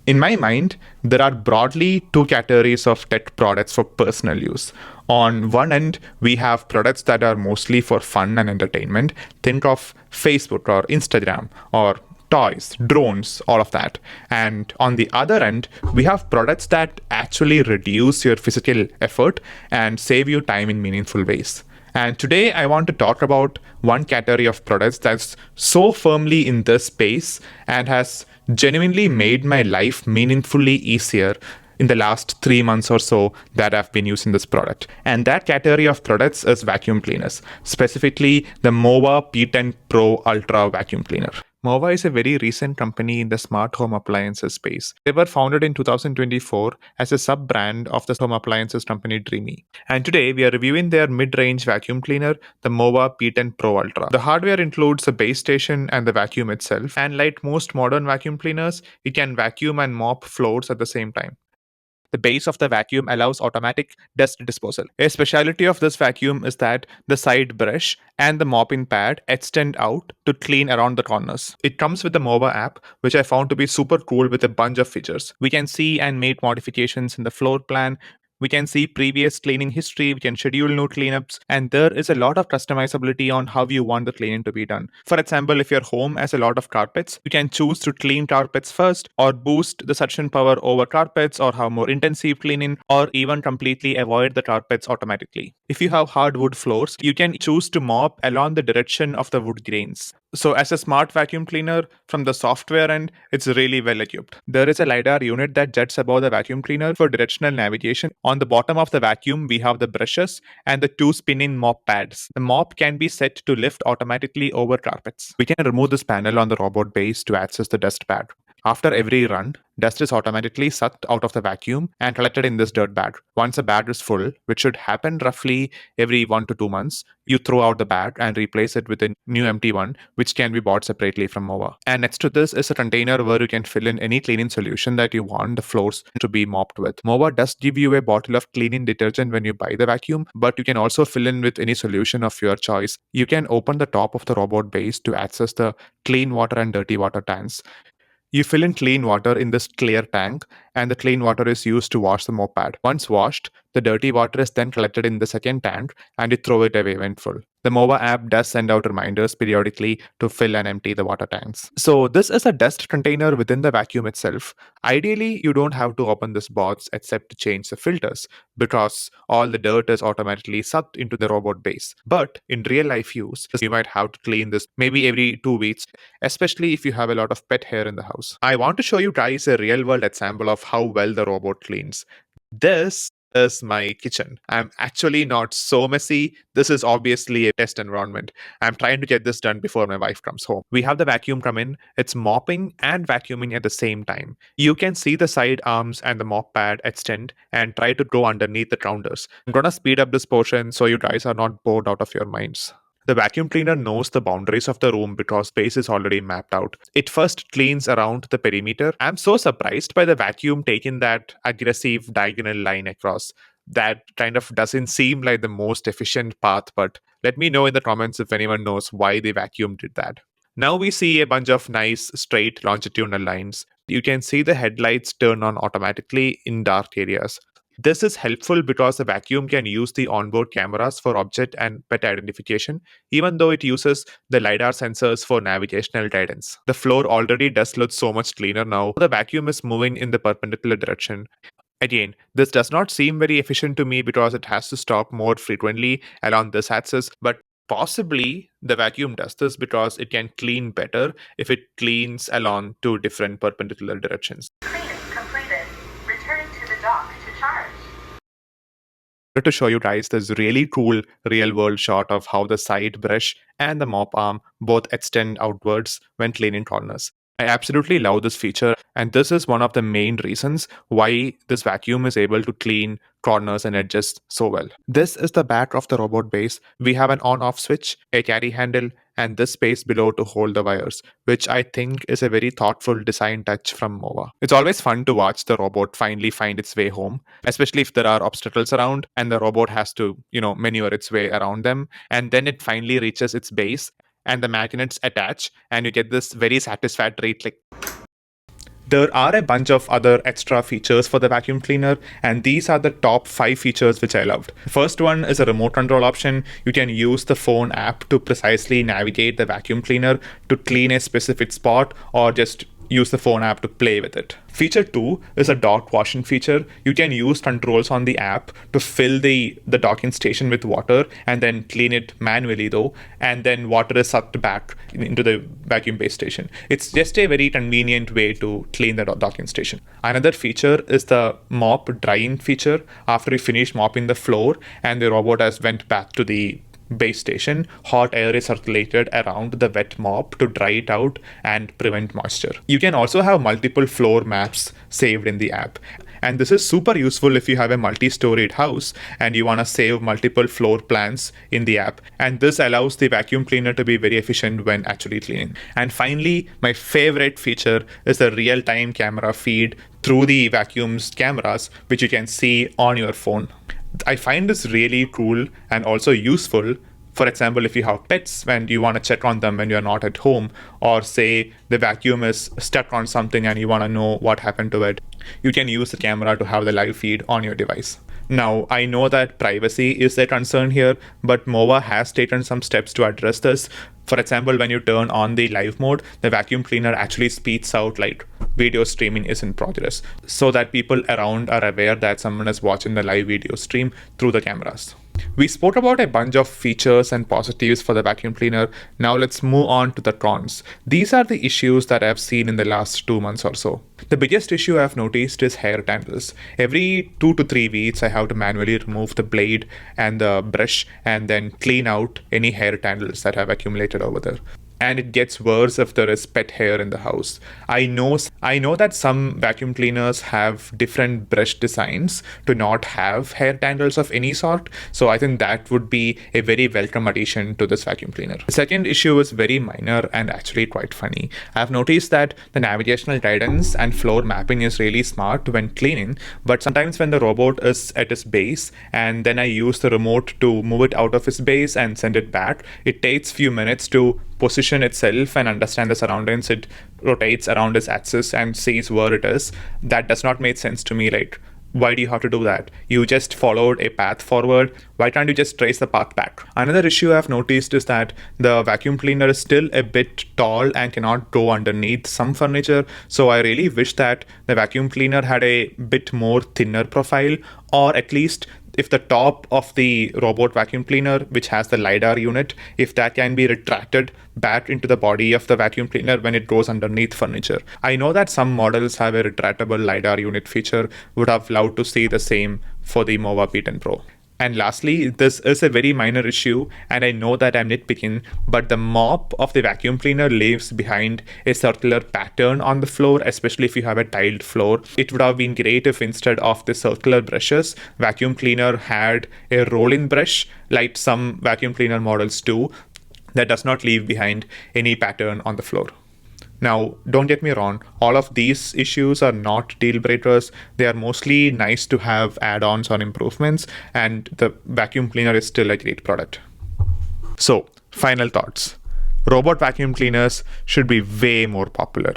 In my mind, there are broadly two categories of tech products for personal use. On one end, we have products that are mostly for fun and entertainment. Think of Facebook or Instagram or toys, drones, all of that. And on the other end, we have products that actually reduce your physical effort and save you time in meaningful ways. And today I want to talk about one category of products that's so firmly in this space and has genuinely made my life meaningfully easier in the last 3 months or so that I've been using this product. And that category of products is vacuum cleaners, specifically the MOVA P10 Pro Ultra vacuum cleaner. MOVA is a very recent company in the smart home appliances space. They were founded in 2024 as a sub brand of the home appliances company Dreamy. And today we are reviewing their mid range vacuum cleaner, the MOVA P10 Pro Ultra. The hardware includes the base station and the vacuum itself, and like most modern vacuum cleaners, it can vacuum and mop floors at the same time. The base of the vacuum allows automatic dust disposal. A specialty of this vacuum is that the side brush and the mopping pad extend out to clean around the corners. It comes with the MOVA app, which I found to be super cool with a bunch of features. We can see and make modifications in the floor plan. We can see previous cleaning history, we can schedule new cleanups, and there is a lot of customizability on how you want the cleaning to be done. For example, if your home has a lot of carpets, you can choose to clean carpets first, or boost the suction power over carpets, or have more intensive cleaning, or even completely avoid the carpets automatically. If you have hardwood floors, you can choose to mop along the direction of the wood grains. So, as a smart vacuum cleaner, from the software end, it's really well equipped. There is a LiDAR unit that jets above the vacuum cleaner for directional navigation. On the bottom of the vacuum, we have the brushes and the two spinning mop pads. The mop can be set to lift automatically over carpets. We can remove this panel on the robot base to access the dust pad. After every run, dust is automatically sucked out of the vacuum and collected in this dirt bag. Once a bag is full, which should happen roughly every 1 to 2 months, you throw out the bag and replace it with a new empty one, which can be bought separately from MOVA. And next to this is a container where you can fill in any cleaning solution that you want the floors to be mopped with. MOVA does give you a bottle of cleaning detergent when you buy the vacuum, but you can also fill in with any solution of your choice. You can open the top of the robot base to access the clean water and dirty water tanks. You fill in clean water in this clear tank, and the clean water is used to wash the mop pad. Once washed, the dirty water is then collected in the second tank and you throw it away when full. The MOVA app does send out reminders periodically to fill and empty the water tanks. So, this is a dust container within the vacuum itself. Ideally, you don't have to open this box except to change the filters because all the dirt is automatically sucked into the robot base. But in real life use, you might have to clean this maybe every 2 weeks, especially if you have a lot of pet hair in the house. I want to show you guys a real world example of how well the robot cleans. This is my kitchen. I'm actually not so messy. This is obviously a test environment. I'm trying to get this done before my wife comes home. We have the vacuum come in. It's mopping and vacuuming at the same time. You can see the side arms and the mop pad extend and try to go underneath the counters. I'm gonna speed up this portion so you guys are not bored out of your minds. The vacuum cleaner knows the boundaries of the room because space is already mapped out. It first cleans around the perimeter. I'm so surprised by the vacuum taking that aggressive diagonal line across. That kind of doesn't seem like the most efficient path, but let me know in the comments if anyone knows why the vacuum did that. Now we see a bunch of nice straight longitudinal lines. You can see the headlights turn on automatically in dark areas. This is helpful because the vacuum can use the onboard cameras for object and pet identification, even though it uses the LiDAR sensors for navigational guidance. The floor already does look so much cleaner now. The vacuum is moving in the perpendicular direction. Again, this does not seem very efficient to me because it has to stop more frequently along this axis, but possibly the vacuum does this because it can clean better if it cleans along two different perpendicular directions. Cleaning completed. Returning to the dock to charge. To show you guys this really cool real world shot of how the side brush and the mop arm both extend outwards when cleaning corners. I absolutely love this feature, and this is one of the main reasons why this vacuum is able to clean corners and edges so well. This is the back of the robot base. We have an on-off switch, a carry handle, and this space below to hold the wires, which I think is a very thoughtful design touch from MOVA. It's always fun to watch the robot finally find its way home, especially if there are obstacles around and the robot has to, maneuver its way around them, and then it finally reaches its base and the magnets attach and you get this very satisfactory click. There are a bunch of other extra features for the vacuum cleaner, and these are the top 5 features which I loved. First one is a remote control option. You can use the phone app to precisely navigate the vacuum cleaner to clean a specific spot, or just use the phone app to play with it. Feature 2 is a dock washing feature. You can use controls on the app to fill the docking station with water and then clean it manually though, and then water is sucked back into the vacuum base station. It's just a very convenient way to clean the docking station. Another feature is the mop drying feature. After you finish mopping the floor and the robot has went back to the base station, hot air is circulated around the wet mop to dry it out and prevent moisture. You can also have multiple floor maps saved in the app. And this is super useful if you have a multi-storied house and you want to save multiple floor plans in the app. And this allows the vacuum cleaner to be very efficient when actually cleaning. And finally, my favorite feature is the real-time camera feed through the vacuum's cameras, which you can see on your phone. I find this really cool and also useful. For example, if you have pets and you want to check on them when you're not at home, or say the vacuum is stuck on something and you want to know what happened to it, you can use the camera to have the live feed on your device. Now, I know that privacy is a concern here, but MOVA has taken some steps to address this. For example, when you turn on the live mode, the vacuum cleaner actually speeds out like video streaming is in progress, so that people around are aware that someone is watching the live video stream through the cameras. We spoke about a bunch of features and positives for the vacuum cleaner. Now let's move on to the cons. These are the issues that I've seen in the last 2 months or so. The biggest issue I've noticed is hair tangles. Every 2 to 3 weeks, I have to manually remove the blade and the brush and then clean out any hair tangles that have accumulated over there. And it gets worse if there is pet hair in the house. I know that some vacuum cleaners have different brush designs to not have hair tangles of any sort, so I think that would be a very welcome addition to this vacuum cleaner. The second issue is very minor and actually quite funny. I've noticed that the navigational guidance and floor mapping is really smart when cleaning, but sometimes when the robot is at its base and then I use the remote to move it out of its base and send it back, it takes few minutes to position itself and understand the surroundings. It rotates around its axis and sees where it is. That does not make sense to me. Like, why do you have to do that? You just followed a path forward. Why can't you just trace the path back? Another issue I've noticed is that the vacuum cleaner is still a bit tall and cannot go underneath some furniture. So I really wish that the vacuum cleaner had a bit more thinner profile, or at least if the top of the robot vacuum cleaner, which has the LiDAR unit, if that can be retracted back into the body of the vacuum cleaner when it goes underneath furniture. I know that some models have a retractable LiDAR unit feature. Would have loved to see the same for the MOVA P10 Pro. And lastly, this is a very minor issue, and I know that I'm nitpicking, but the mop of the vacuum cleaner leaves behind a circular pattern on the floor, especially if you have a tiled floor. It would have been great if instead of the circular brushes, vacuum cleaner had a roll-in brush, like some vacuum cleaner models do, that does not leave behind any pattern on the floor. Now, don't get me wrong, all of these issues are not deal breakers. They are mostly nice to have add-ons or improvements, and the vacuum cleaner is still a great product. So, final thoughts. Robot vacuum cleaners should be way more popular.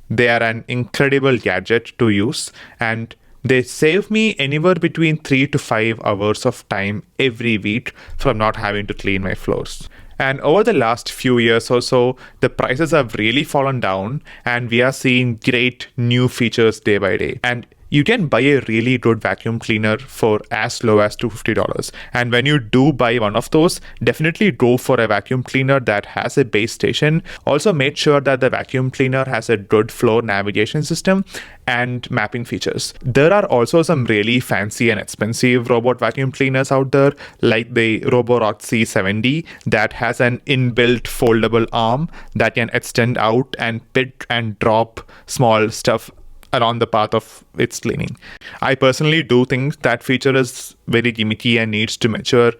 They are an incredible gadget to use, and they save me anywhere between 3 to 5 hours of time every week from not having to clean my floors. And over the last few years or so, the prices have really fallen down, and we are seeing great new features day by day. And you can buy a really good vacuum cleaner for as low as $250. And when you do buy one of those, definitely go for a vacuum cleaner that has a base station. Also make sure that the vacuum cleaner has a good floor navigation system and mapping features. There are also some really fancy and expensive robot vacuum cleaners out there, like the Roborock C70 that has an inbuilt foldable arm that can extend out and pick and drop small stuff around the path of its cleaning. I personally do think that feature is very gimmicky and needs to mature.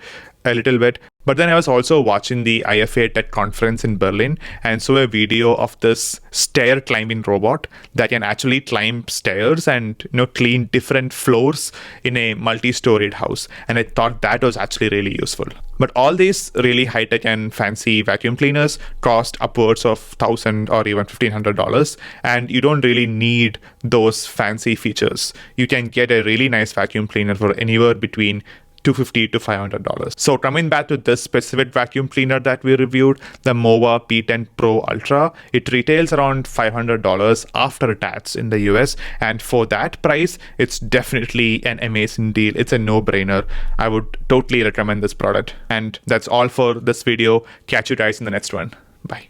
a little bit. But then I was also watching the IFA Tech conference in Berlin and saw a video of this stair climbing robot that can actually climb stairs and clean different floors in a multi-storied house. And I thought that was actually really useful. But all these really high-tech and fancy vacuum cleaners cost upwards of $1,000 or even $1,500, and you don't really need those fancy features. You can get a really nice vacuum cleaner for anywhere between $250 to $500. So coming back to this specific vacuum cleaner that we reviewed, the MOVA P10 Pro Ultra, it retails around $500 after tax in the US. And for that price, it's definitely an amazing deal. It's a no-brainer. I would totally recommend this product. And that's all for this video. Catch you guys in the next one. Bye.